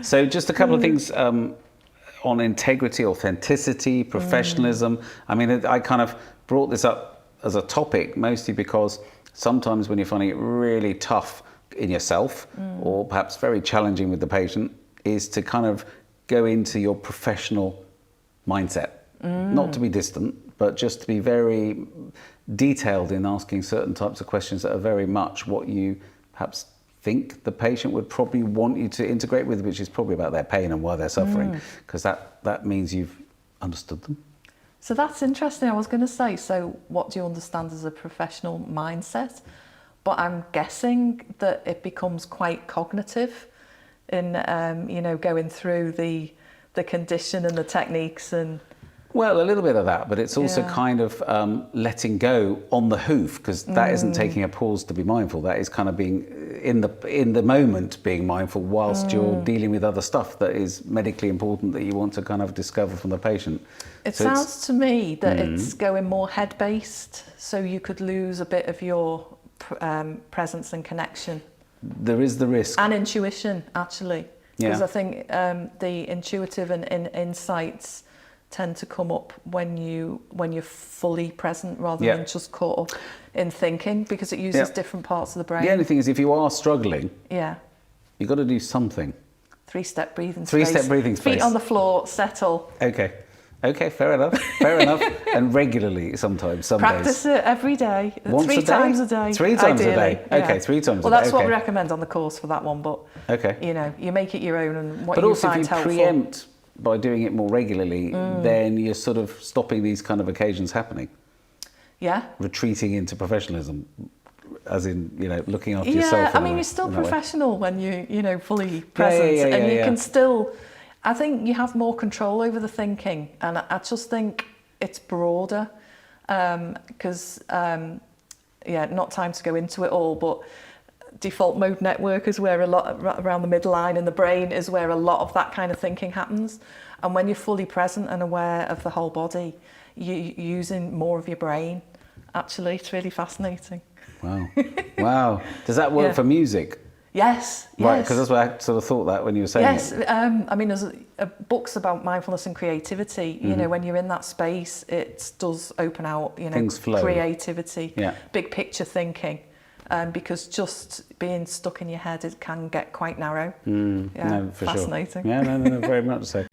So just a couple of things on integrity, authenticity, professionalism. I mean, I kind of brought this up as a topic mostly because sometimes when you're finding it really tough in yourself or perhaps very challenging with the patient is to kind of go into your professional mindset. Not to be distant, but just to be very detailed in asking certain types of questions that are very much what you perhaps think the patient would probably want you to integrate with, which is probably about their pain and why they're suffering, because that means you've understood them. So that's interesting. I was going to say, so what do you understand as a professional mindset? But I'm guessing that it becomes quite cognitive in, you know, going through the condition and the techniques and... Well, a little bit of that, but it's also kind of letting go on the hoof, because that isn't taking a pause to be mindful. That is kind of being in the moment, being mindful whilst you're dealing with other stuff that is medically important that you want to kind of discover from the patient. It sounds to me that it's going more head-based, so you could lose a bit of your presence and connection. There is the risk. And intuition, actually, because I think the intuitive and insights tend to come up when you're fully present rather than just caught up in thinking, because it uses different parts of the brain. The only thing is, if you are struggling, you've got to do something. Three-step breathing space. Three-step breathing space. Feet on the floor, settle. Okay, fair enough. And regularly sometimes, some Practice days. it every day. Once three a day? times a day. 3 times ideally. a day. Okay, 3 times a day. Well, that's what we recommend on the course for that one, but okay. You know, you make it your own and what but you also find if you helpful. preempt by doing it more regularly, then you're sort of stopping these kind of occasions happening. Yeah. Retreating into professionalism, as in, you know, looking after yourself. Yeah, I mean, you're still professional when you know, fully present, and you can still. I think you have more control over the thinking, and I just think it's broader, because not time to go into it all, but default mode network is where a lot around the midline in the brain is where a lot of that kind of thinking happens. And when you're fully present and aware of the whole body, you're using more of your brain. Actually, it's really fascinating. Wow. Wow. Does that work for music? Yes. Right, because that's what I sort of thought that when you were saying it. I mean, there's books about mindfulness and creativity. You know, when you're in that space, it does open out, you know, things flow. Creativity, big picture thinking. Because just being stuck in your head, it can get quite narrow. No, for fascinating. Sure. Yeah, no, very much so.